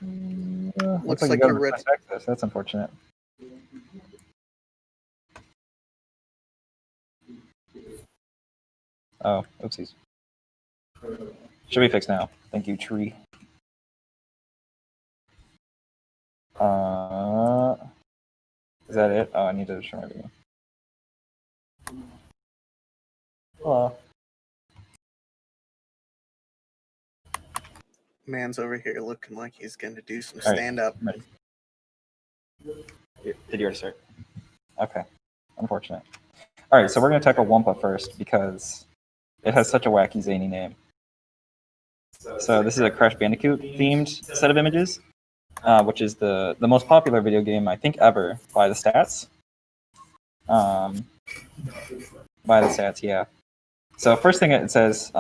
Looks like you're ready. Access. That's unfortunate. Oh, oopsies. Should be fixed now. Thank you, tree. Is that it? Oh, I need to show my video. Hello. Man's over here looking like he's going to do some stand-up. Right. Did you already start? Okay. Unfortunate. All right, so we're going to tackle Wampa first because it has such a wacky, zany name. So this is a Crash Bandicoot-themed set of images, which is the most popular video game, I think, ever by the stats. Yeah. So first thing it says,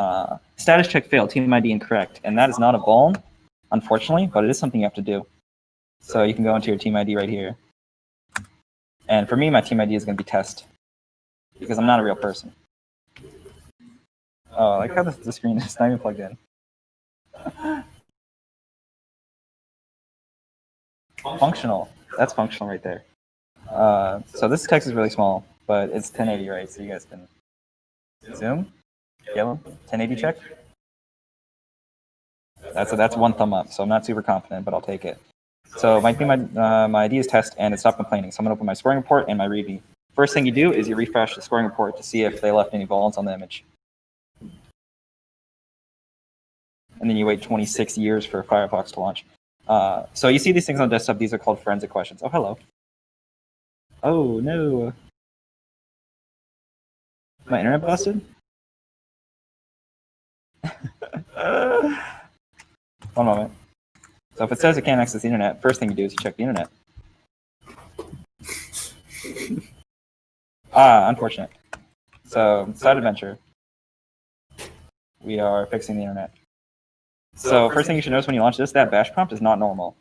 status check failed, team ID incorrect. And that is not a vuln, unfortunately, but it is something you have to do. So you can go into your team ID right here. And for me, my team ID is going to be test, because I'm not a real person. Oh, I like how the screen is not even plugged in. Functional. That's functional right there. So this text is really small, but it's 1080, right? So you guys can zoom. Yellow. 1080 check. That's one thumb up. So I'm not super confident, but I'll take it. So my ID is test, and it stopped complaining. So I'm gonna open my scoring report and my readme. First thing you do is you refresh the scoring report to see if they left any vulns on the image. And then you wait 26 years for Firefox to launch. So you see these things on desktop. These are called forensic questions. Oh, hello. Oh, no. My internet busted? One moment. So if it says it can't access the internet, first thing you do is you check the internet. Unfortunate. So, side adventure. We are fixing the internet. So first thing you should notice when you launch this, that bash prompt is not normal.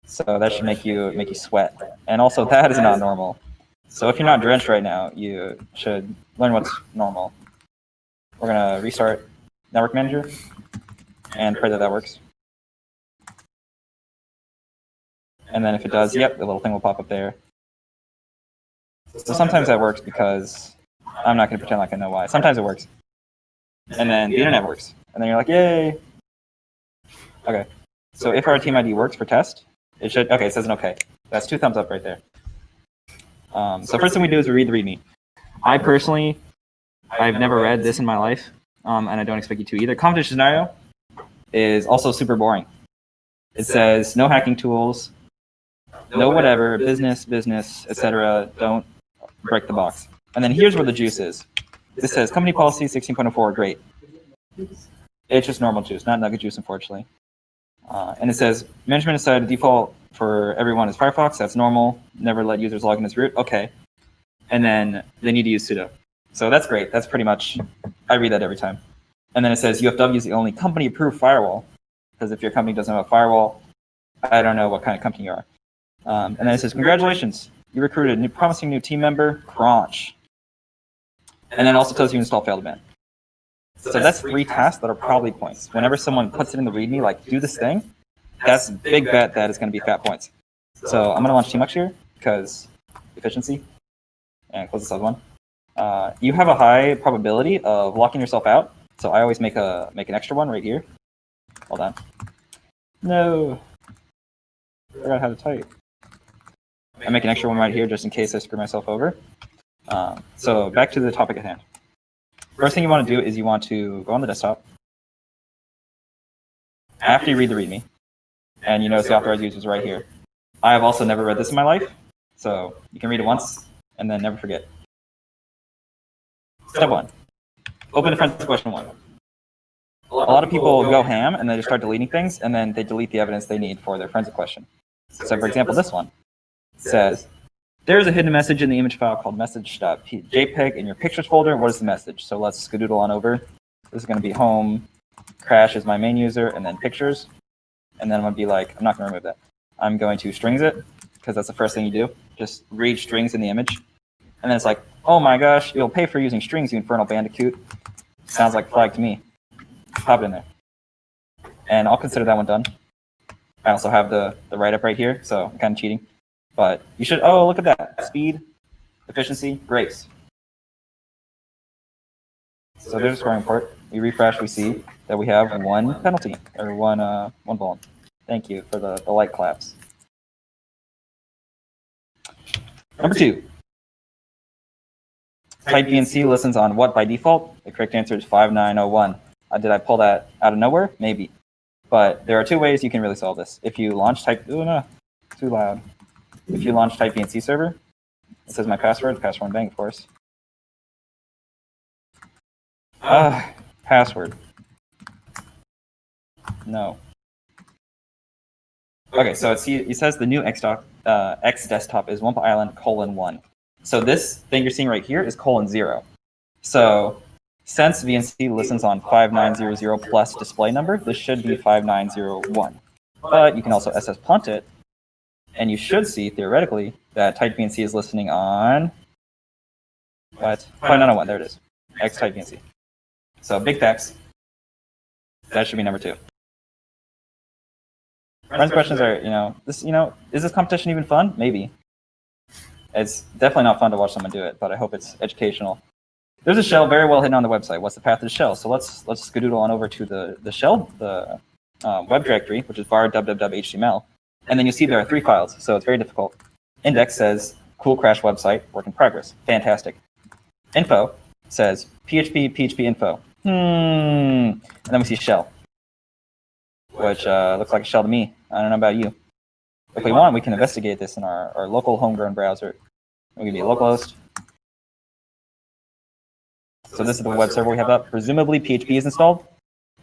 So that should make you sweat. And also that is not normal. So if you're not drenched right now, you should learn what's normal. We're gonna restart Network Manager and pray that works. And then if it does, yep, the little thing will pop up there. So sometimes that works because I'm not gonna pretend like I know why. Sometimes it works. And then the internet works. And then you're like, yay. Okay, so if our team ID works for test, it should, okay, it says an okay. That's 2 thumbs up right there. So first thing we do is we read the README. I personally, I've never read this in my life, and I don't expect you to either. Competition scenario is also super boring. It says no hacking tools, no whatever, business, etc. Don't break the box. And then here's where the juice is. This says company policy 16.04, great. It's just normal juice, not nugget juice, unfortunately. And it says management decided the default for everyone is Firefox. That's normal. Never let users log in as root. Okay. And then they need to use sudo. So that's great. That's pretty much, I read that every time. And then it says UFW is the only company approved firewall. Because if your company doesn't have a firewall, I don't know what kind of company you are. And then it says, congratulations. You recruited a promising new team member, Crunch. And then it also tells you install failed event. So that's 3 tasks that are probably points. Whenever someone puts it in the README, like, do this thing, that's a big bet that it's going to be fat points. So I'm going to launch Tmux here, because efficiency, and close this other one. You have a high probability of locking yourself out, so I always make an extra one right here. Hold on. No. I forgot how to type. I make an extra one right here just in case I screw myself over. So back to the topic at hand. First thing you want to do is you want to go on the desktop. After you read the README, and you notice the authorized users right here. I have also never read this in my life, so you can read it once and then never forget. Step 1. Open the forensic question 1. A lot of people go ham and they just start deleting things, and then they delete the evidence they need for their forensic question. So for example, this one says, there's a hidden message in the image file called message.jpg in your pictures folder. What is the message? So let's skedoodle on over. This is going to be home, Crash is my main user, and then pictures. And then I'm going to be like, I'm not going to remove that. I'm going to strings it, because that's the first thing you do. Just read strings in the image. And then it's like, oh my gosh, you'll pay for using strings, you infernal bandicoot. Sounds like flag to me. Pop it in there. And I'll consider that one done. I also have the write-up right here, so I'm kind of cheating. But you should, oh, look at that. Speed, efficiency, grace. So there's a scoring report. We refresh, we see that we have one penalty, or one ball. Thank you for the light claps. Number 2. Type BNC listens on what by default? The correct answer is 5901. Did I pull that out of nowhere? Maybe. But there are 2 ways you can really solve this. If you launch type, oh no, too loud. If you launch type BNC server, it says my password, password bank, of course. Password. No. Okay, so it says the new X desktop is Wumpa Island :1. So this thing you're seeing right here is :0. So since VNC listens on 5900 plus display number, this should be 5901. But you can also SS punt it, and you should see theoretically that type VNC is listening on what? 5901. There it is. X type VNC. So big text. That should be number 2. Friends' questions are, is this competition even fun? Maybe. It's definitely not fun to watch someone do it, but I hope it's educational. There's a shell very well hidden on the website. What's the path to the shell? So let's skedoodle on over to the shell, the web directory, which is var www.html, and then you see there are 3 files, so it's very difficult. Index says cool crash website, work in progress, fantastic. Info says php info. And then we see shell, which looks like a shell to me. I don't know about you. If we want, we can investigate this in our local homegrown browser. We'll give you localhost. So this is the web server we have up. Presumably PHP is installed.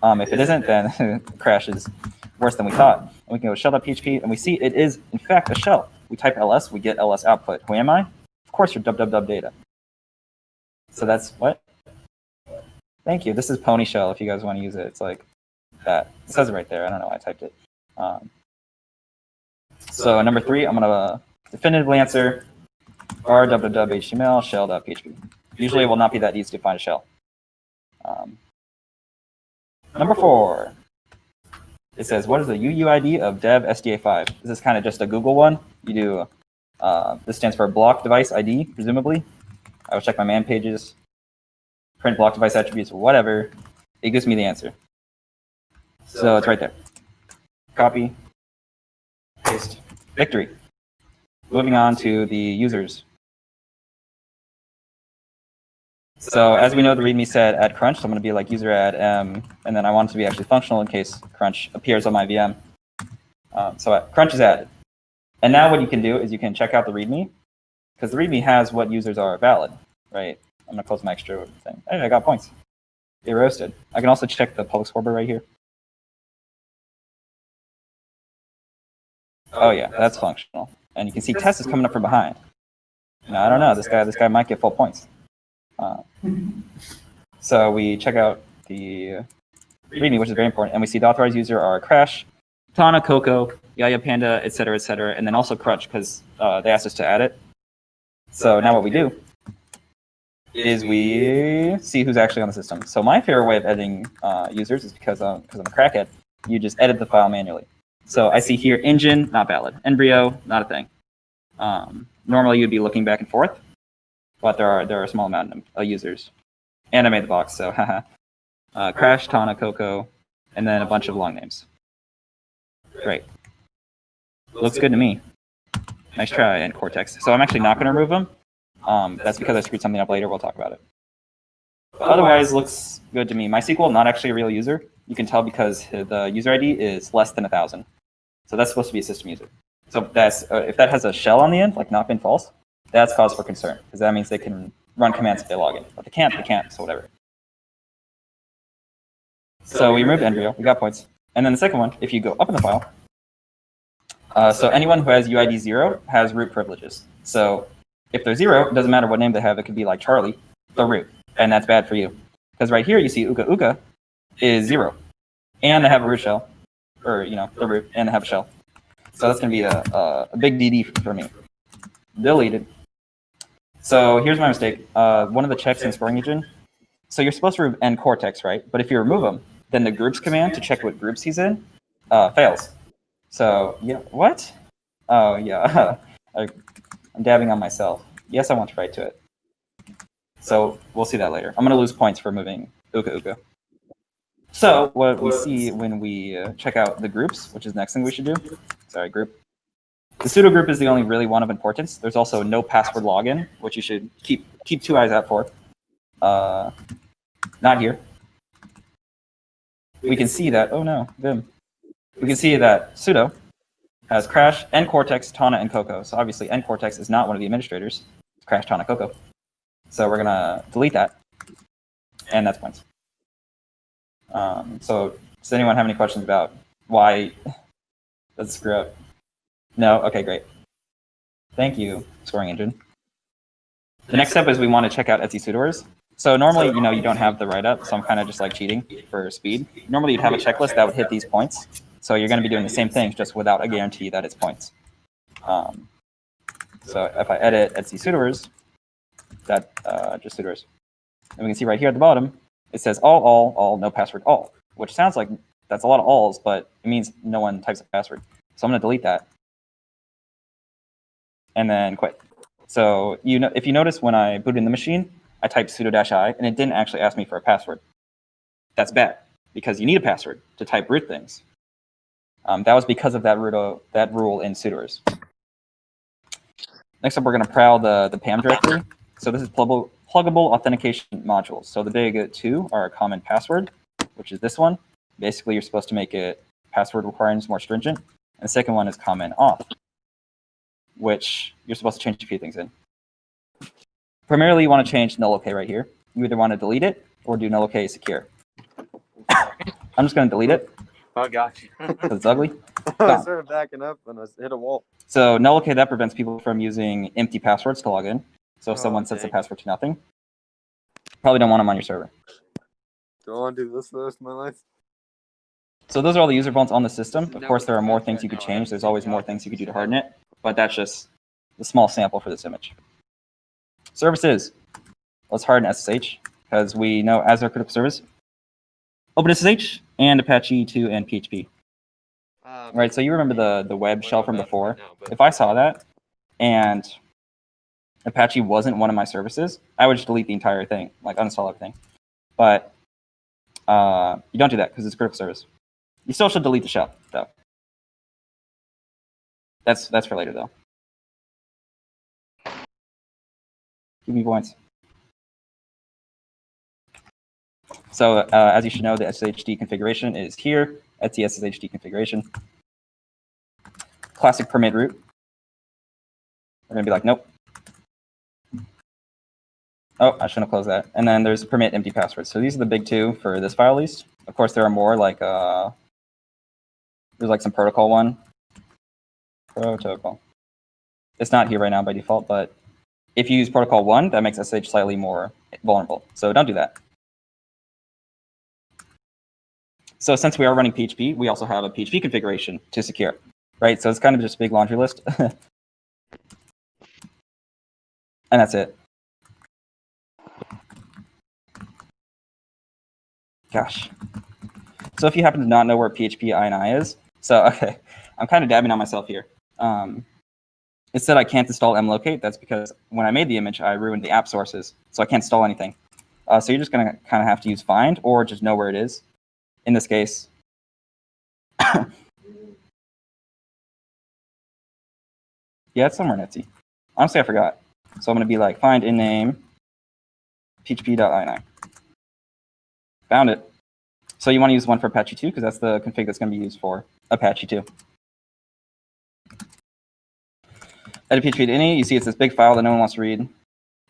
If it isn't, then it crashes worse than we thought. And we can go shell.php, and we see it is, in fact, a shell. We type ls, we get ls output. Who am I? Of course, you're www data. So that's what? Thank you. This is Pony Shell if you guys want to use it. It's like that. It says it right there. I don't know why I typed it. So number 3, I'm going to definitively answer var www.html shell.php. Usually it will not be that easy to find a shell. Number 4. It says, what is the UUID of dev SDA5? This is kind of just a Google one. You do, this stands for block device ID, presumably. I will check my man pages, print block device attributes, whatever. It gives me the answer. So it's right there. Copy, paste, victory. Moving on to the users. So as we know, the README said add crunch, so I'm going to be like user add m, and then I want it to be actually functional in case crunch appears on my VM. So crunch is added. And now what you can do is you can check out the README, because the README has what users are valid, right? I'm going to close my extra thing. Hey, I got points. They roasted. I can also check the public scoreboard right here. Oh yeah, that's functional. And you can see test is coming up from behind. Now, I don't know, this guy might get full points. So we check out the README, which is very important, and we see the authorized user are Crash, Tana, Coco, Yaya Panda, etc., and then also Crunch, because they asked us to add it. So now what we do is we see who's actually on the system. So my favorite way of editing users is because I'm a crackhead. You just edit the file manually. So I see here engine, not valid. Embryo, not a thing. Normally you'd be looking back and forth, but there are a small amount of users. And I made the box, so haha. Crash, Tana, Coco, and then a bunch of long names. Great. Looks good to me. Nice try, and Cortex. So I'm actually not going to remove them. That's because I screwed something up later. We'll talk about it. But otherwise, looks good to me. MySQL, not actually a real user. You can tell because the user ID is less than 1,000. So that's supposed to be a system user. So that's if that has a shell on the end, like not been false, that's cause for concern, because that means they can run commands if they log in. But they can't, so whatever. So we removed embryo, we got points. And then the second one, if you go up in the file, so anyone who has UID 0 has root privileges. So if they're 0, it doesn't matter what name they have, it could be like Charlie, they're root. And that's bad for you. Because right here you see Uka Uka is 0. And they have a root shell. Or, the root, and they have a shell. So that's going to be a big DD for me. Deleted. So here's my mistake. One of the checks in Scoring Engine. So you're supposed to remove N Cortex, right? But if you remove them, then the groups command to check what groups he's in fails. So yeah, what? Oh yeah, I'm dabbing on myself. Yes, I want to write to it. So we'll see that later. I'm gonna lose points for moving Uka Uka. So what we see when we check out the groups, which is the next thing we should do. Sorry, group. The pseudo group is the only really one of importance. There's also no password login, which you should keep 2 eyes out for. Not here. We can see that. Oh no, Vim. We can see that sudo has Crash, nCortex, Tana, and Coco. So obviously nCortex is not one of the administrators. It's Crash, Tana, Coco. So we're gonna delete that, and that's points. So does anyone have any questions about why does it screw up? No? Okay, great. Thank you, scoring engine. The next step is we want to check out Etsy sudoers. So normally, you don't have the write-up, so I'm kind of just like cheating for speed. Normally you'd have a checklist that would hit these points. So you're going to be doing the same things, just without a guarantee that it's points. So if I edit Etsy sudoers, that just sudoers. And we can see right here at the bottom, it says all, no password, all, which sounds like that's a lot of alls, but it means no one types a password. So I'm going to delete that and then quit. So if you notice when I booted in the machine, I typed sudo-i and it didn't actually ask me for a password. That's bad because you need a password to type root things. That was because of that rule in sudoers. Next up, we're going to prowl the PAM directory. So this is pluggable authentication modules. So the big two are a common password, which is this one. Basically, you're supposed to make it password requirements more stringent. And the second one is common auth, which you're supposed to change a few things in. Primarily, you want to change null OK right here. You either want to delete it or do null OK secure. I'm just going to delete it. Oh, got you. Because it's ugly. I started backing up and I hit a wall. So null OK, that prevents people from using empty passwords to log in. So if someone sets a password to nothing, probably don't want them on your server. Do I want to do this the rest of my life? So those are all the user vaults on the system. Of course, there are more things you could change. There's always more things you could do to harden it, but that's just the small sample for this image. Services. Let's harden SSH because we know as our critical service, OpenSSH and Apache 2 and PHP. Right, so you remember the web shell from before. If I saw that and Apache wasn't one of my services, I would just delete the entire thing, like uninstall everything. But you don't do that because it's a critical service. You still should delete the shell, though. That's for later, though. Give me points. So as you should know, the SSHD configuration is here. Etsy SSHD configuration. Classic permit root. We're going to be like, nope. Oh, I shouldn't have closed that. And then there's permit empty passwords. So these are the big two for this file, at least. Of course, there are more, like there's like some protocol one. Protocol. It's not here right now by default, but if you use protocol 1, that makes SSH slightly more vulnerable. So don't do that. So since we are running PHP, we also have a PHP configuration to secure, right? So it's kind of just a big laundry list. And that's it. Gosh. So if you happen to not know where PHP INI is, so okay, I'm kind of dabbing on myself here. It said I can't install mlocate. That's because when I made the image, I ruined the app sources, so I can't install anything. So you're just going to kind of have to use find or just know where it is. In this case, yeah, it's somewhere in Etsy. Honestly, I forgot. So I'm going to be like find in name php.ini. Found it. So you want to use one for Apache 2 because that's the config that's going to be used for Apache 2. Edit PHP to ini, you see it's this big file that no one wants to read. A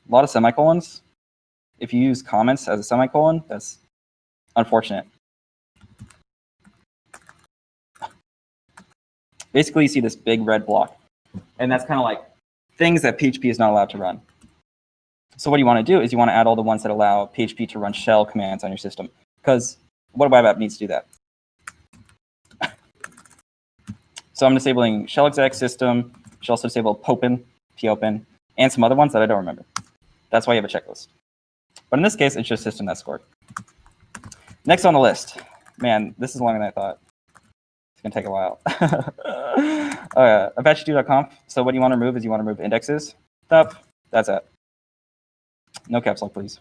lot of semicolons. If you use comments as a semicolon, that's unfortunate. Basically, you see this big red block. And that's kind of like things that PHP is not allowed to run. So what you want to do is you want to add all the ones that allow PHP to run shell commands on your system. Because what web app needs to do that? So I'm disabling shell exec system. You should also disable popen, popen, and some other ones that I don't remember. That's why you have a checklist. But in this case, it's just system that's scored. Next on the list. Man, this is longer than I thought. It's gonna take a while. Apache2.conf. So what you want to remove is you want to remove indexes. Stop. That's it. No caps lock, please.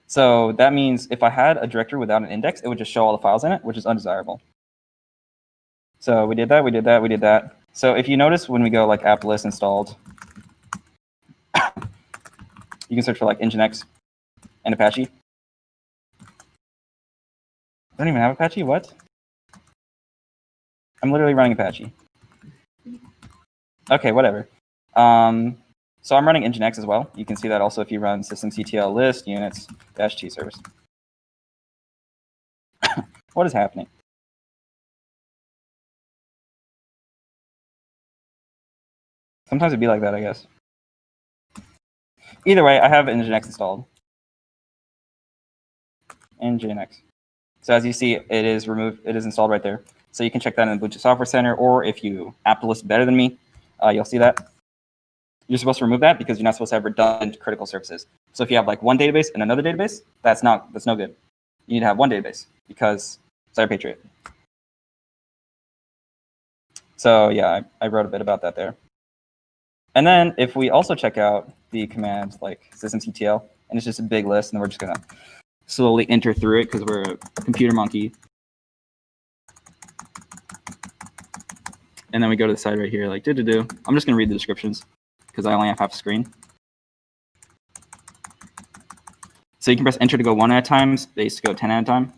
So that means if I had a directory without an index, it would just show all the files in it, which is undesirable. So we did that, we did that, we did that. So if you notice when we go like app list installed, you can search for like Nginx and Apache. I don't even have Apache, what? I'm literally running Apache. Okay, whatever. So I'm running Nginx as well. You can see that also if you run systemctl list units -t service. What is happening? Sometimes it'd be like that, I guess. Either way, I have Nginx installed. Nginx. So as you see, it is removed. It is installed right there. So you can check that in the Ubuntu Software Center, or if you apt list better than me, you'll see that. You're supposed to remove that because you're not supposed to have redundant critical services. So if you have like one database and another database, that's no good. You need to have one database because CyberPatriot. So yeah, I wrote a bit about that there. And then if we also check out the command like systemctl, and it's just a big list, and we're just gonna slowly enter through it because we're a computer monkey. And then we go to the side right here, like do. I'm just gonna read the descriptions because I only have half a screen. So you can press enter to go 1 at a time, space to go 10 at a time.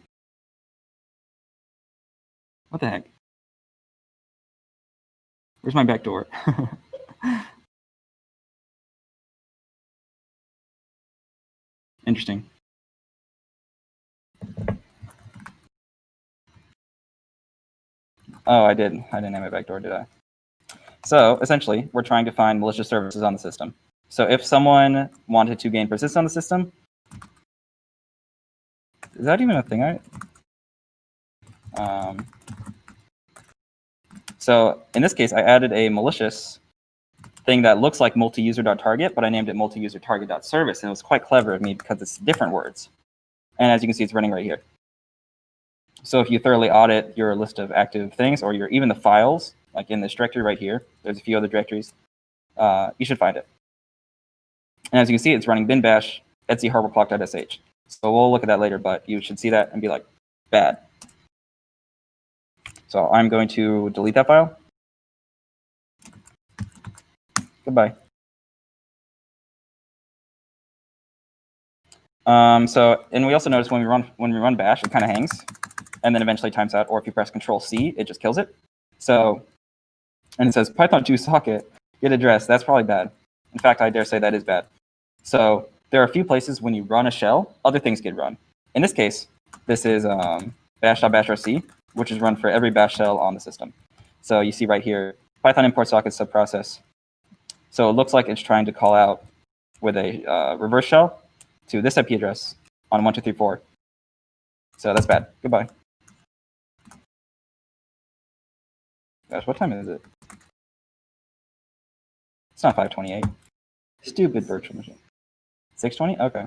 What the heck? Where's my back door? Interesting. Oh, I didn't have my back door, did I? So essentially, we're trying to find malicious services on the system. So if someone wanted to gain persistence on the system, is that even a thing? So in this case, I added a malicious thing that looks like multi-user.target, but I named it multi-user-target.service, and it was quite clever of me because it's different words. And as you can see, it's running right here. So if you thoroughly audit your list of active things, or even the files, like in this directory right here, there's a few other directories, you should find it. And as you can see, it's running bin bash etc hardwareclock.sh. So we'll look at that later, but you should see that and be like, bad. So I'm going to delete that file. Goodbye. And we also notice when we run bash, it kind of hangs, and then eventually times out. Or if you press Control-C, it just kills it. So, and it says Python 2 socket get address. That's probably bad. In fact, I dare say that is bad. So there are a few places when you run a shell, other things get run. In this case, this is bash.bashrc, which is run for every bash shell on the system. So you see right here, Python import socket subprocess. So it looks like it's trying to call out with a reverse shell to this IP address on 1234. So that's bad. Goodbye. Gosh, what time is it? It's not 5:28. Stupid virtual machine. 6:20? Okay.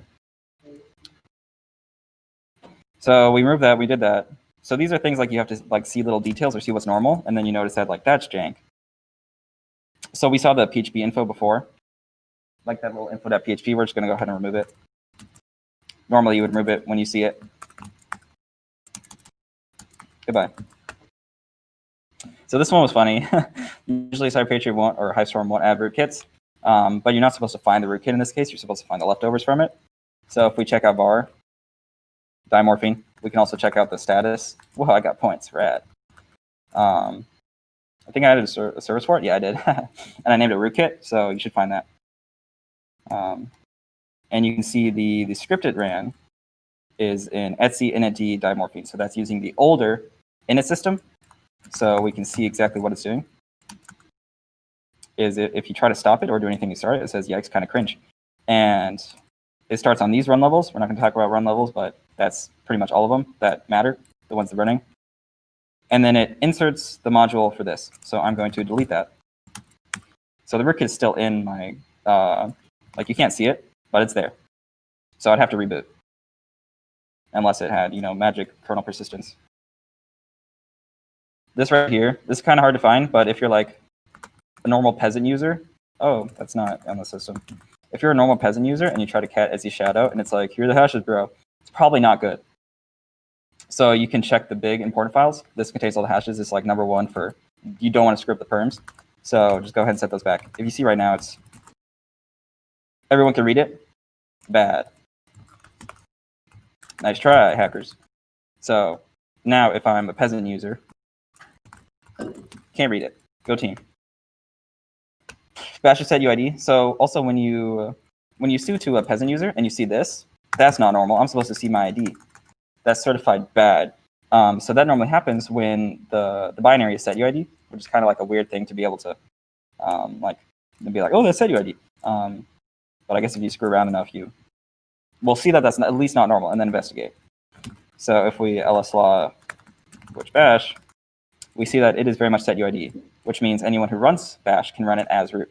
So we removed that. We did that. So these are things like you have to like see little details or see what's normal, and then you notice that like that's jank. So we saw the PHP info before, like that little info.php. We're just going to go ahead and remove it. Normally, you would remove it when you see it. Goodbye. So this one was funny. Usually, CyberPatriot won't, or HiveStorm won't add rootkits, but you're not supposed to find the rootkit in this case. You're supposed to find the leftovers from it. So if we check out var, dimorphine, we can also check out the status. Whoa, I got points. Rad. I think I added a service for it. Yeah, I did. And I named it rootkit, so you should find that. And you can see the script it ran is in etc init dimorphine. So that's using the older init system. So we can see exactly what it's doing. If you try to stop it or do anything to start it, it says, yikes, kind of cringe. And it starts on these run levels. We're not going to talk about run levels, but that's pretty much all of them that matter, the ones that are running. And then it inserts the module for this. So I'm going to delete that. So the rootkit is still in my, like you can't see it, but it's there. So I'd have to reboot. Unless it had, magic kernel persistence. this right here, this is kind of hard to find, but if you're like a normal peasant user, oh, that's not on the system. If you're a normal peasant user and you try to cat as you shadow, and it's like, here are the hashes, bro, it's probably not good. So you can check the big important files. This contains all the hashes. It's like number one for, you don't want to screw up the perms. So just go ahead and set those back. If you see right now, it's, everyone can read it. Bad. Nice try, hackers. So now if I'm a peasant user, can't read it. Go team. Bash is set UID. So also when you sue to a peasant user and you see this, that's not normal. I'm supposed to see my ID. That's certified bad. So that normally happens when the binary is set UID, which is kind of like a weird thing to be able to be like, oh, that's set UID. But I guess if you screw around enough, you will see that that's at least not normal, and then investigate. So if we lslaw which bash, we see that it is very much set UID, which means anyone who runs bash can run it as root,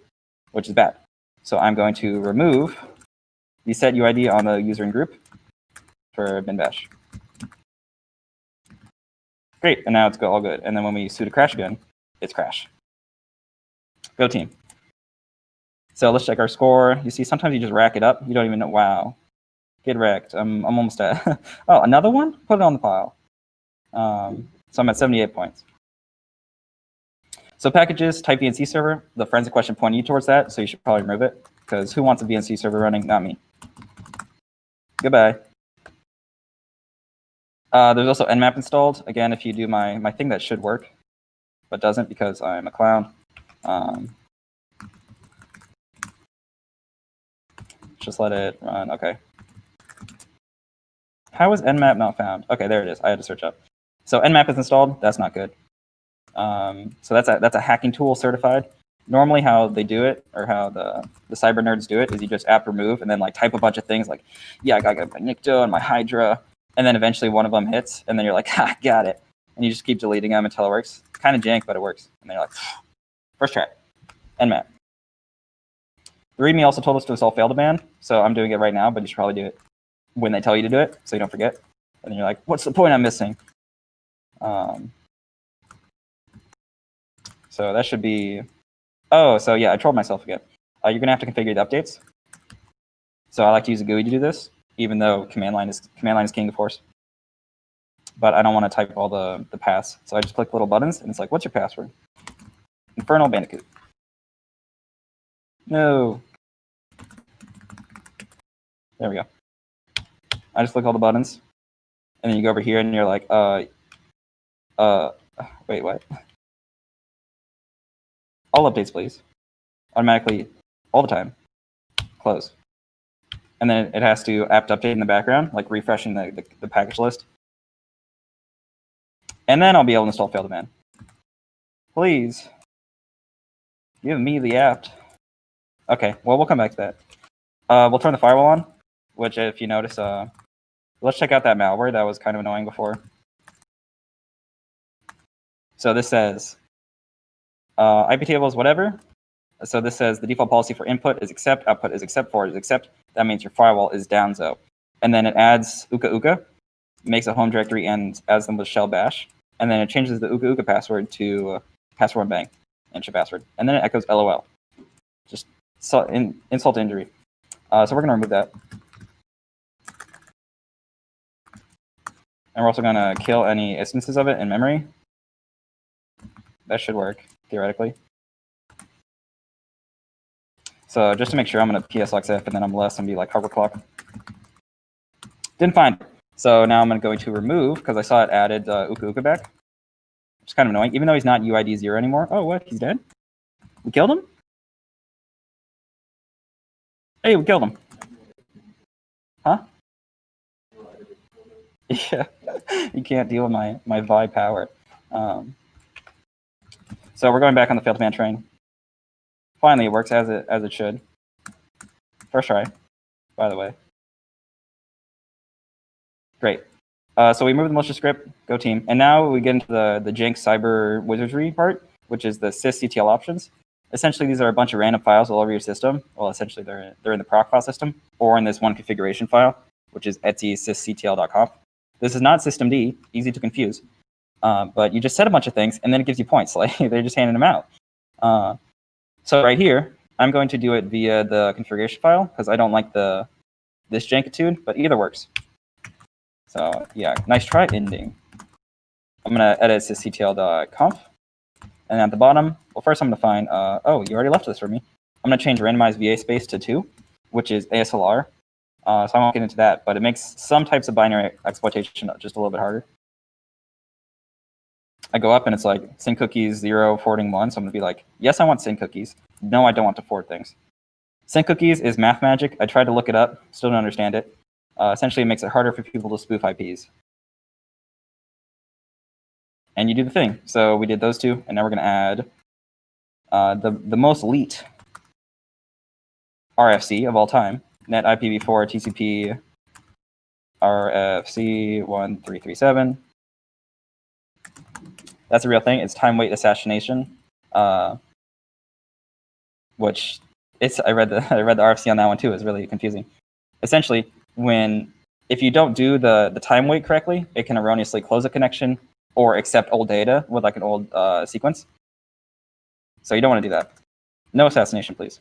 which is bad. So I'm going to remove the set UID on the user and group for bin bash. Great, and now it's all good. And then when we sudo crash again, it's crash. Go team. So let's check our score. You see, sometimes you just rack it up. You don't even know. Wow, get wrecked. I'm almost at. Oh, another one? Put it on the pile. So I'm at 78 points. So packages, type VNC server. The forensic question pointed you towards that, so you should probably remove it, because who wants a VNC server running? Not me. Goodbye. There's also Nmap installed. Again, if you do my thing, that should work, but doesn't because I'm a clown. Just let it run. Okay. How is Nmap not found? Okay, there it is. I had to search up. So Nmap is installed. That's not good. So that's a hacking tool certified. Normally how they do it, or how the cyber nerds do it, is you just apt remove and then like type a bunch of things like, yeah, I got my Nikto and my Hydra, and then eventually one of them hits, and then you're like, ha, got it. And you just keep deleting them until it works. Kind of jank, but it works. And then you're like, first try, Nmap. The README also told us to install fail2ban, so I'm doing it right now, but you should probably do it when they tell you to do it, so you don't forget. And then you're like, what's the point I'm missing? So that should be, oh, so yeah, I trolled myself again. You're gonna have to configure the updates. So I like to use a GUI to do this, even though command line is king of force. But I don't want to type all the paths, so I just click little buttons, and it's like, what's your password? Infernal Bandicoot. No. There we go. I just click all the buttons, and then you go over here, and you're like, wait, what? All updates, please. Automatically, all the time. Close. And then it has to apt update in the background, like refreshing the package list. And then I'll be able to install fail2ban. Please. Give me the apt. Okay, well, we'll come back to that. We'll turn the firewall on, which if you notice, let's check out that malware that was kind of annoying before. So this says, IP tables, whatever. So this says the default policy for input is accept, output is accept, forward is accept. That means your firewall is downzo. And then it adds uka, makes a home directory and adds them with shell bash. And then it changes the uka password to password bang, initial password. And then it echoes LOL. Just insult to injury. So we're gonna remove that. And we're also gonna kill any instances of it in memory. That should work, theoretically. So just to make sure, I'm going to psxf and then I'm less and be like hardware clock. Didn't find it. So now I'm going to remove, because I saw it added uka back. Which is kind of annoying, even though he's not UID 0 anymore. Oh, what? He's dead? We killed him? Hey, we killed him. Huh? Yeah. You can't deal with my Vi power. So we're going back on the fail2ban train. Finally, it works as it should. First try, by the way. Great. So we move the malicious script, go team. And now we get into the jank cyber wizardry part, which is the sysctl options. Essentially, these are a bunch of random files all over your system. Well, essentially, they're in the proc file system, or in this one configuration file, which is etsy sysctl.conf. This is not systemd, easy to confuse. But you just set a bunch of things, and then it gives you points. Like they're just handing them out. So right here, I'm going to do it via the configuration file because I don't like this jankitude, but either works. So yeah, nice try ending. I'm gonna edit sysctl.conf, and at the bottom, well, first I'm gonna find. Oh, you already left this for me. I'm gonna change randomized VA space to 2, which is ASLR. So I won't get into that, but it makes some types of binary exploitation just a little bit harder. I go up and it's like sync cookies 0, forwarding 1. So I'm gonna be like, yes, I want sync cookies. No, I don't want to forward things. Sync cookies is math magic. I tried to look it up, still don't understand it. Essentially, it makes it harder for people to spoof IPs. And you do the thing. So we did those two, and now we're gonna add the most elite RFC of all time, net IPv4 TCP RFC 1337. That's a real thing. It's time weight assassination, which I read the RFC on that one too. It's really confusing. Essentially, if you don't do the time weight correctly, it can erroneously close a connection or accept old data with like an old sequence. So you don't want to do that. No assassination, please.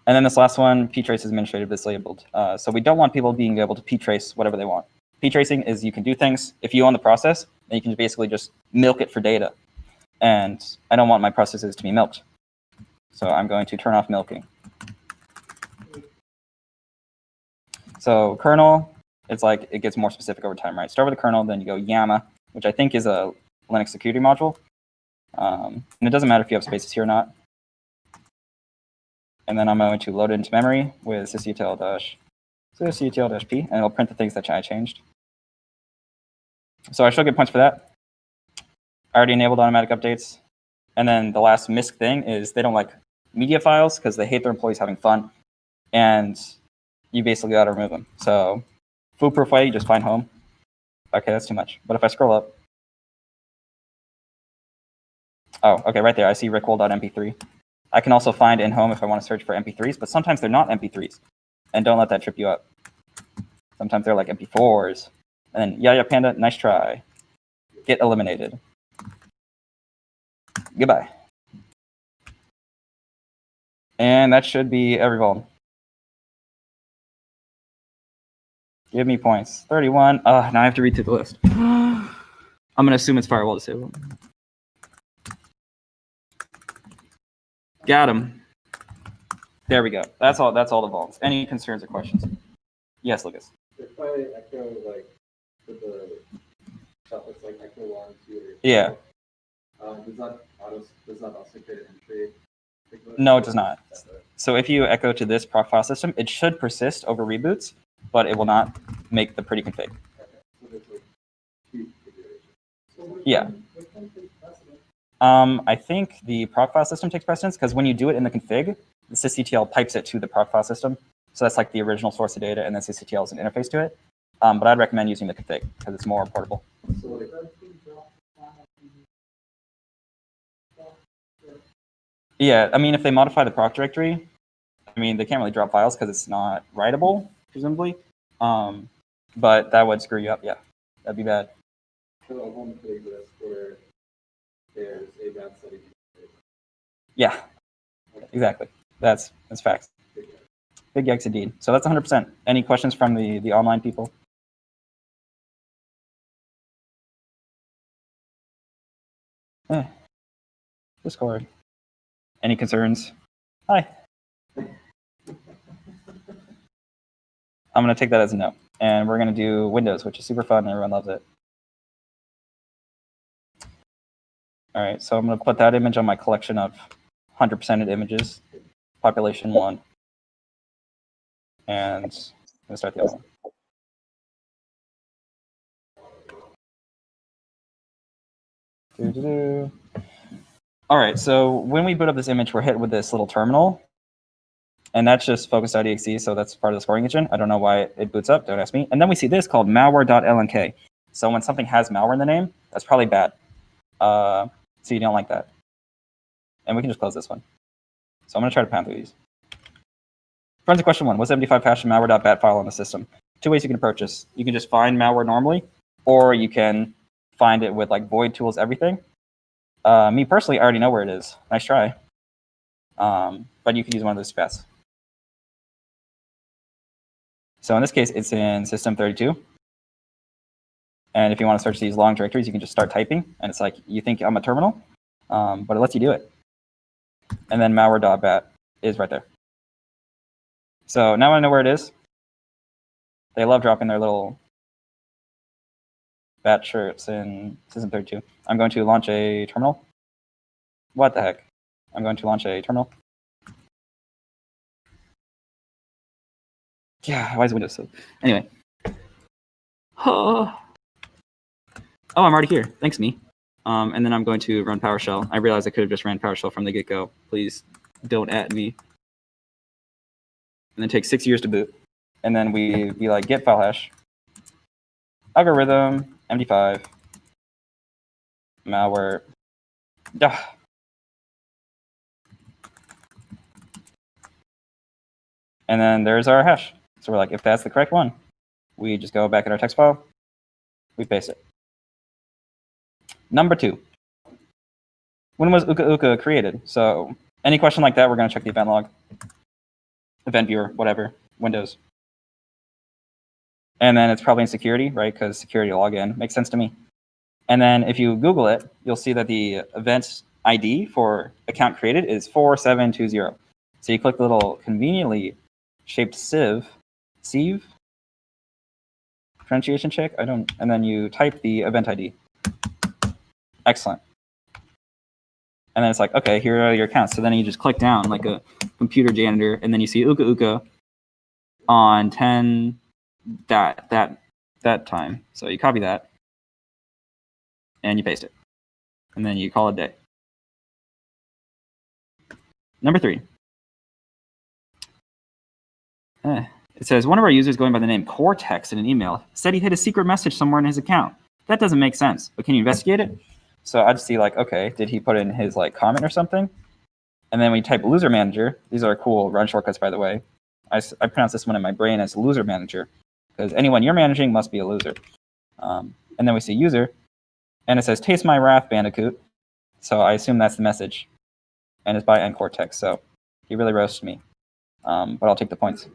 And then this last one, ptrace is administrative disabled. So we don't want people being able to ptrace whatever they want. Ptracing is you can do things. If you own the process, then you can basically just milk it for data. And I don't want my processes to be milked. So I'm going to turn off milking. So kernel, it's like it gets more specific over time, right? Start with the kernel, then you go Yammer, which I think is a Linux security module. And it doesn't matter if you have spaces here or not. And then I'm going to load it into memory with sysctl-p, and it'll print the things that I changed. So I should get points for that. I already enabled automatic updates. And then the last MISC thing is they don't like media files because they hate their employees having fun. And you basically got to remove them. So foolproof way, you just find home. Okay, that's too much. But if I scroll up. Oh, okay, right there. I see rickroll.mp3. I can also find in home if I want to search for MP3s, but sometimes they're not MP3s. And don't let that trip you up. Sometimes they're like MP4s. And then, yeah, Panda, nice try. Get eliminated. Goodbye. And that should be every volume. Give me points. 31. Now I have to read through the list. I'm going to assume it's firewall disabled. Got him. There we go. That's all the volumes. Any concerns or questions? Yes, Lucas. If I echo like with the stuff that's like echo 1, 2, or 3, yeah. Does that also create an entry? No, it does not. So if you echo to this proc file system, it should persist over reboots, but it will not make the pretty config. Okay. So there's like 2 configurations. Yeah. I think the proc file system takes precedence because when you do it in the config, the sysctl pipes it to the proc file system. So that's like the original source of data, and then sysctl is an interface to it. But I'd recommend using the config because it's more portable. So like, yeah, I mean, if they modify the proc directory, I mean, they can't really drop files because it's not writable, presumably. But that would screw you up, yeah. That'd be bad. so a home config list where there's a bad setting. Yeah, exactly. That's facts. Big yikes indeed. So that's 100%. Any questions from the online people? Discord. Any concerns? Hi. I'm going to take that as a no. And we're going to do Windows, which is super fun and everyone loves it. All right, so I'm going to put that image on my collection of 100%ed images, population 1. And I'm going to start the other one. All right, so when we boot up this image, we're hit with this little terminal. And that's just focus.exe, so that's part of the scoring engine. I don't know why it boots up, don't ask me. And then we see this called malware.lnk. So when something has malware in the name, that's probably bad. So you don't like that. And we can just close this one. So I'm going to try to pound through these. Forensic question 1. Was 75 hash a malware.bat file on the system? 2 ways you can approach this. You can just find malware normally, or you can find it with like void tools, everything. Me personally, I already know where it is. Nice try. But you could use one of those paths. So in this case, it's in system 32. And if you want to search these long directories, you can just start typing. And it's like, you think I'm a terminal, but it lets you do it. And then malware.bat is right there. So now I know where it is. They love dropping their little bat shirts in system 32. I'm going to launch a terminal. What the heck? I'm going to launch a terminal. Yeah, why is Windows so? Anyway. Oh, I'm already here. Thanks, me. And then I'm going to run PowerShell. I realized I could have just ran PowerShell from the get-go. Please don't at me. And then take 6 years to boot. And then we be like get file hash, algorithm, MD5, malware. Ugh. And then there's our hash. So we're like, if that's the correct one, we just go back in our text file, we paste it. Number 2. When was Uka Uka created? So any question like that, we're going to check the event log, event viewer, whatever, Windows. And then it's probably in security, right? Because security login makes sense to me. And then if you Google it, you'll see that the event ID for account created is 4720. So you click the little conveniently shaped sieve, pronunciation check, and then you type the event ID. Excellent. And then it's like, okay, here are your accounts. So then you just click down like a computer janitor, and then you see Uka Uka on 10 that time. So you copy that, and you paste it. And then you call it a day. Number 3. It says, one of our users going by the name Cortex in an email said he hid a secret message somewhere in his account. That doesn't make sense, but can you investigate it? So I'd see like, okay, did he put in his like comment or something? And then we type loser manager. These are cool run shortcuts, by the way. I pronounce this one in my brain as loser manager because anyone you're managing must be a loser. And then we see user, and it says, taste my wrath, Bandicoot. So I assume that's the message, and it's by ncortex. So he really roasted me, but I'll take the points.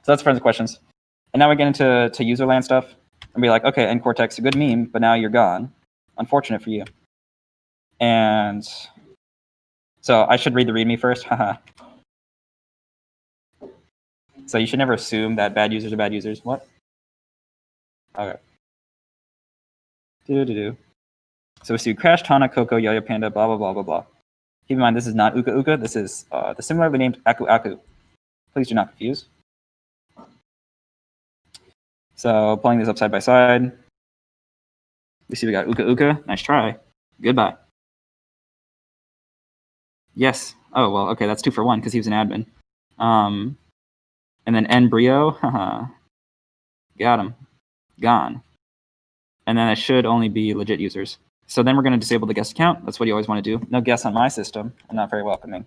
So that's forensic questions. And now we get into userland stuff and be like, okay, ncortex, a good meme, but now you're gone. Unfortunate for you. And so I should read the README first. Haha. So you should never assume that bad users are bad users. What? Okay. So we see Crash, Tana, Coco, Yo-Yo Panda, blah, blah, blah, blah, blah. Keep in mind, this is not Uka Uka. This is the similarly named Aku Aku. Please do not confuse. So pulling these up side by side, we see we got Uka Uka. Nice try. Goodbye. Yes. Oh, well, okay, that's 2 for 1 because he was an admin. And then Nbrio. Haha. Got him. Gone. And then it should only be legit users. So then we're going to disable the guest account. That's what you always want to do. No guests on my system. I'm not very welcoming.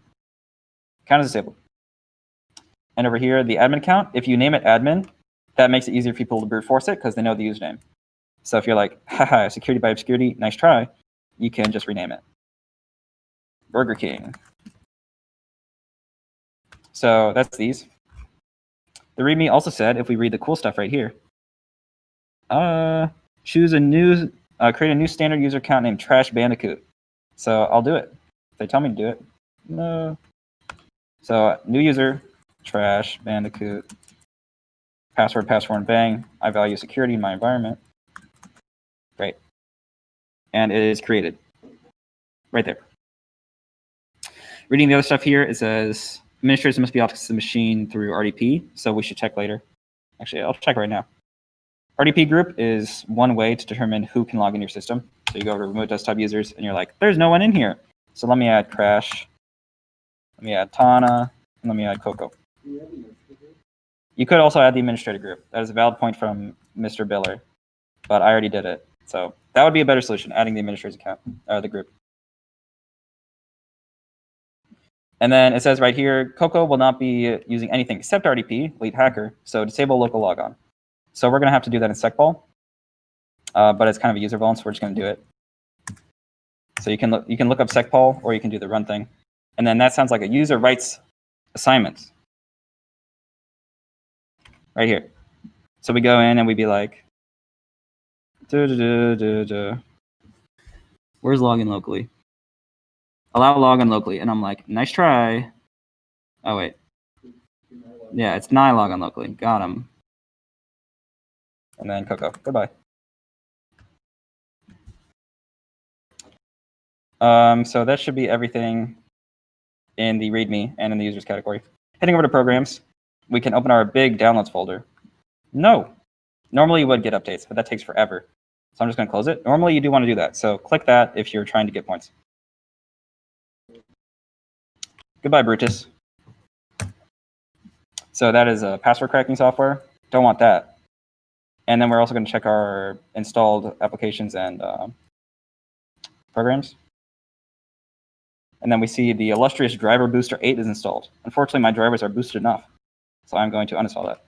Account is disabled. And over here, the admin account, if you name it admin, that makes it easier for people to brute force it because they know the username. So if you're like, haha, security by obscurity, nice try, you can just rename it. Burger King. So that's these. The README also said, if we read the cool stuff right here, choose a new, create a new standard user account named Trash Bandicoot. So I'll do it. If they tell me to do it. No. So new user, Trash Bandicoot. Password, bang. I value security in my environment. Great. And it is created. Right there. Reading the other stuff here, it says, administrators must be access the machine through RDP, so we should check later. Actually, I'll check right now. RDP group is one way to determine who can log in your system. So you go over to remote desktop users, and you're like, there's no one in here. So let me add Crash, let me add Tana, and let me add Coco. You could also add the administrator group. That is a valid point from Mr. Biller, but I already did it. So that would be a better solution, adding the administrator's account, or the group. And then it says right here, Coco will not be using anything except RDP, lead hacker, so disable local logon. So we're going to have to do that in SecPol. but it's kind of a user vuln, so we're just going to do it. So you can look up secpol, or you can do the run thing, and then that sounds like a user writes assignment right here. So we go in and we be like, where's login locally? Allow login locally, and I'm like, nice try. Oh wait, yeah, it's deny login locally. Got him. And then Coco, goodbye. So that should be everything in the README and in the users category. Heading over to programs, we can open our big downloads folder. No, normally you would get updates, but that takes forever. So I'm just going to close it. Normally you do want to do that. So click that if you're trying to get points. Goodbye, Brutus. So that is a password cracking software. Don't want that. And then we're also going to check our installed applications and programs. And then we see the illustrious driver booster 8 is installed. Unfortunately, my drivers are boosted enough, so I'm going to uninstall that.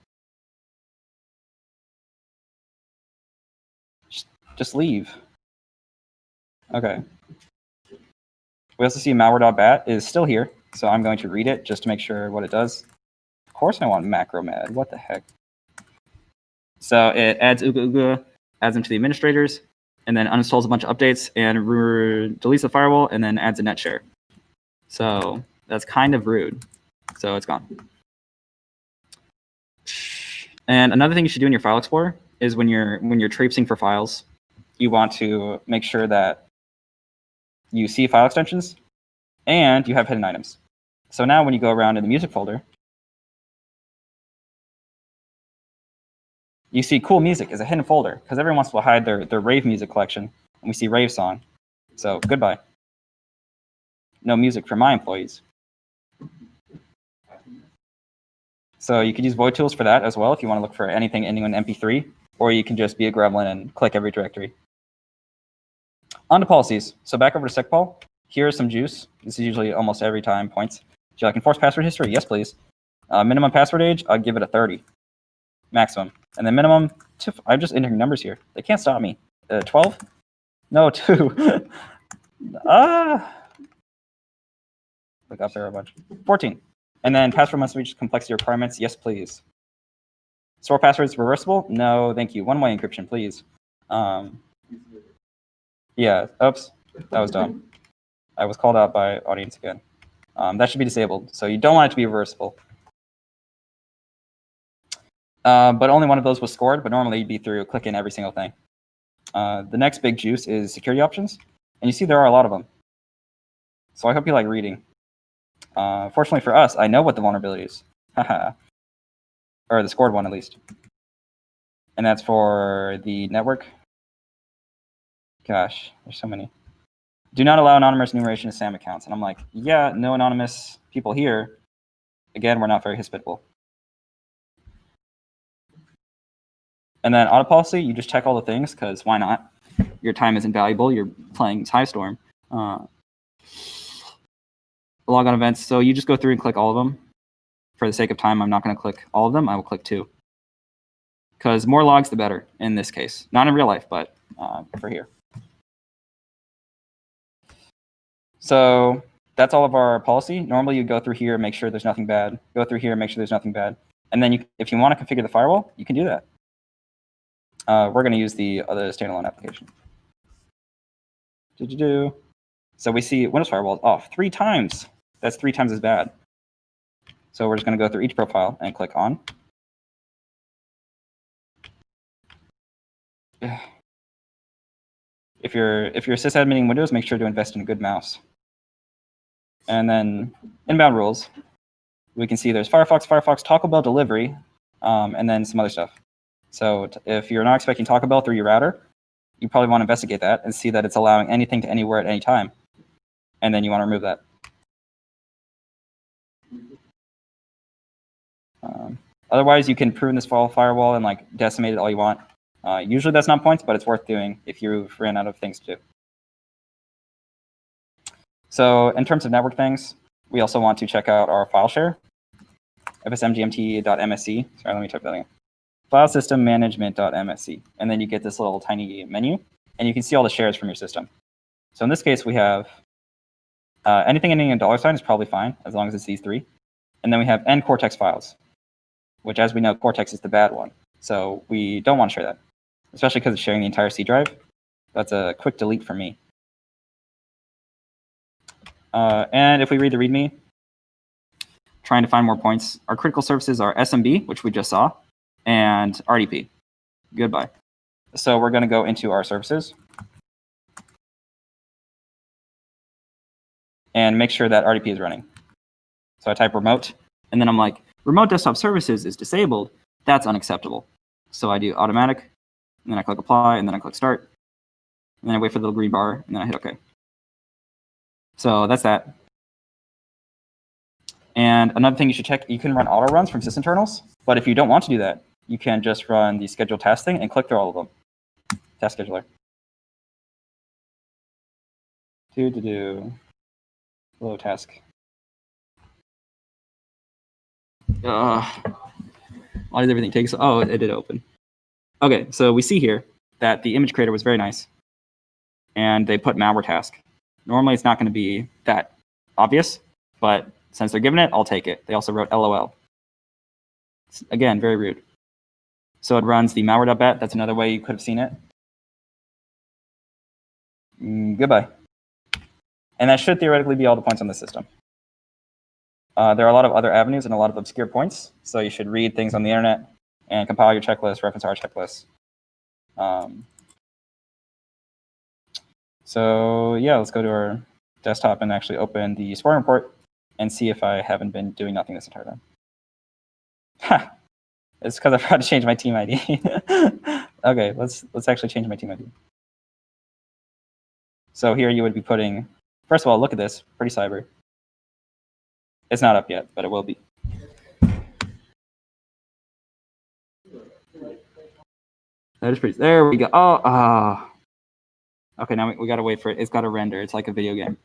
Just leave. Okay. We also see malware.bat is still here, so I'm going to read it just to make sure what it does. Of course I want macromad. What the heck? So it adds Ooga Ooga, adds them to the administrators, and then uninstalls a bunch of updates and deletes the firewall, and then adds a net share. So that's kind of rude. So it's gone. And another thing you should do in your file explorer is when you're traipsing for files, you want to make sure that you see file extensions and you have hidden items. So now when you go around in the music folder, you see cool music is a hidden folder because everyone wants to hide their rave music collection, and we see rave song. So goodbye. No music for my employees. So you could use void tools for that as well if you want to look for anything ending in MP3, or you can just be a gremlin and click every directory. On to policies. So back over to secpol. Here's some juice. This is usually almost every time points. Do you like enforce password history? Yes, please. Minimum password age, I'll give it a 30. Maximum. And then minimum, I'm just entering numbers here. They can't stop me. 12? No, 2. Look up there a bunch. 14. And then password must reach complexity requirements. Yes, please. Store passwords reversible? No, thank you. One-way encryption, please. Yeah, oops. That was dumb. I was called out by audience again. That should be disabled. So you don't want it to be reversible. But only one of those was scored, but normally you'd be through clicking every single thing. The next big juice is security options. And you see there are a lot of them. So I hope you like reading. Fortunately for us, I know what the vulnerability is. Or the scored one, at least. And that's for the network. Gosh, there's so many. Do not allow anonymous enumeration of SAM accounts. And I'm like, yeah, no anonymous people here. Again, we're not very hospitable. And then auto policy, you just check all the things, because why not? Your time is invaluable. You're playing CyberStorm. Logon events, so you just go through and click all of them. For the sake of time, I'm not going to click all of them. I will click 2. Because more logs, the better in this case. Not in real life, but for here. So that's all of our policy. Normally you go through here, make sure there's nothing bad. Go through here, make sure there's nothing bad. And then if you want to configure the firewall, you can do that. We're going to use the other standalone application. So we see Windows Firewall is off 3 times. That's 3 times as bad. So we're just going to go through each profile and click on. If you're sysadmining Windows, make sure to invest in a good mouse. And then inbound rules. We can see there's Firefox, Taco Bell delivery, and then some other stuff. So if you're not expecting Taco Bell through your router, you probably want to investigate that and see that it's allowing anything to anywhere at any time. And then you want to remove that. Otherwise, you can prune this firewall and like decimate it all you want. Usually that's not points, but it's worth doing if you've ran out of things to do. So in terms of network things, we also want to check out our file share, fsmgmt.msc. Sorry, let me type that again. file system management.msc, and then you get this little tiny menu, and you can see all the shares from your system. So in this case, we have anything ending in $sign is probably fine, as long as it's these three. And then we have end Cortex files, which, as we know, Cortex is the bad one. So we don't want to share that, especially because it's sharing the entire C drive. That's a quick delete for me. And if we read the README, trying to find more points, our critical services are SMB, which we just saw, and RDP. Goodbye. So we're going to go into our services and make sure that RDP is running. So I type remote, and then I'm like, remote desktop services is disabled. That's unacceptable. So I do automatic, and then I click apply, and then I click start, and then I wait for the little green bar, and then I hit OK. So that's that. And another thing you should check, you can run auto runs from sysinternals, but if you don't want to do that, you can just run the schedule task thing and click through all of them. Task scheduler. Low task. Why does everything take so? Oh, it did open. Okay, so we see here that the image creator was very nice, and they put malware task. Normally, it's not going to be that obvious, but since they're giving it, I'll take it. They also wrote LOL. Again, very rude. So it runs the malware.bat. That's another way you could have seen it. Goodbye. And that should theoretically be all the points on the system. There are a lot of other avenues and a lot of obscure points, so you should read things on the internet and compile your checklist, reference our checklist. So yeah, let's go to our desktop and actually open the scoring report and see if I haven't been doing nothing this entire time. Ha! It's because I forgot to change my team ID. Okay, let's actually change my team ID. So here you would be putting, first of all, look at this, pretty cyber. It's not up yet, but it will be. That is pretty, there we go. Oh. Okay, now we gotta wait for it. It's gotta render. It's like a video game.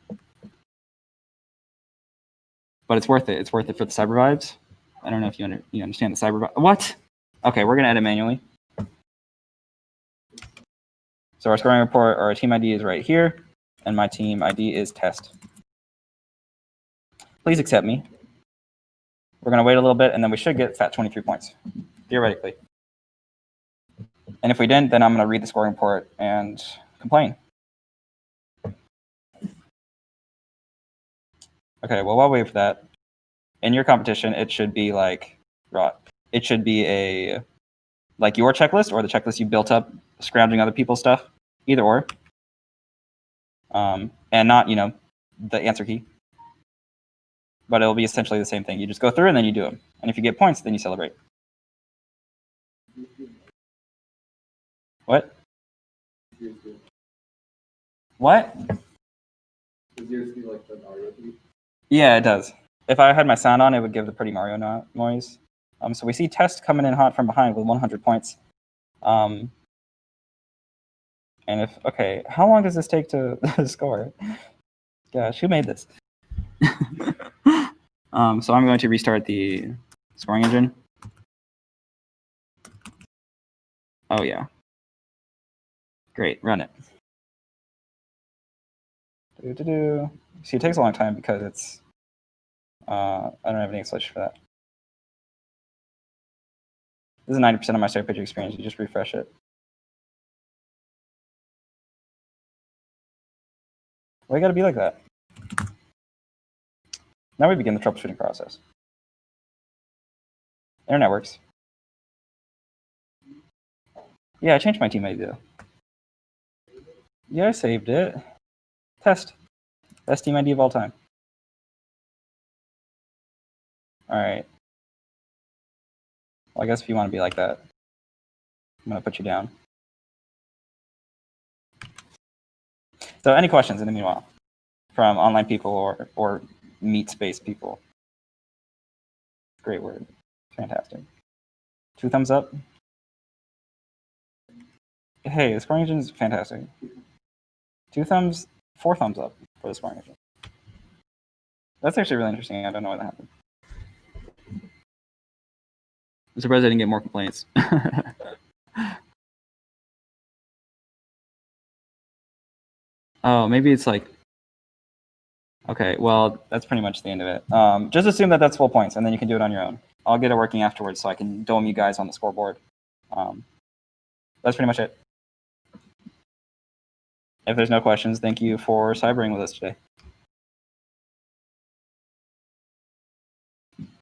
But it's worth it. It's worth it for the cyber vibes. I don't know if you understand the cyber vibe. What? Okay, we're gonna edit manually. So our scoring report, our team ID is right here, and my team ID is test. Please accept me. We're gonna wait a little bit, and then we should get fat 23 points, theoretically. And if we didn't, then I'm gonna read the scoring report and complain. Okay, well, while we wait for that, in your competition, it should be like, it should be like your checklist or the checklist you built up scrounging other people's stuff, either or. And not, the answer key. But it'll be essentially the same thing. You just go through and then you do them. And if you get points, then you celebrate. What? What? Does yours be like the Mario key? Yeah, it does. If I had my sound on, it would give the pretty Mario noise. So we see test coming in hot from behind with 100 points. And okay, how long does this take to score? Gosh, who made this? So I'm going to restart the scoring engine. Oh yeah. Great, run it. See, it takes a long time because it's, I don't have any explanation for that. This is 90% of my start picture experience. You just refresh it. Why you gotta be like that? Now we begin the troubleshooting process. Internet works. Yeah, I changed my team ID though. Yeah, I saved it. Test. Best team ID of all time. All right. Well, I guess if you want to be like that, I'm going to put you down. So any questions in the meanwhile from online people or meat space people? Great word. Fantastic. 2 thumbs up. Hey, the scoring engine is fantastic. 4 thumbs up for the scoring engine. That's actually really interesting. I don't know why that happened. I'm surprised I didn't get more complaints. Oh, maybe it's like. Okay, well, that's pretty much the end of it. Just assume that that's full points, and then you can do it on your own. I'll get it working afterwards so I can dome you guys on the scoreboard. That's pretty much it. If there's no questions, thank you for cybering with us today.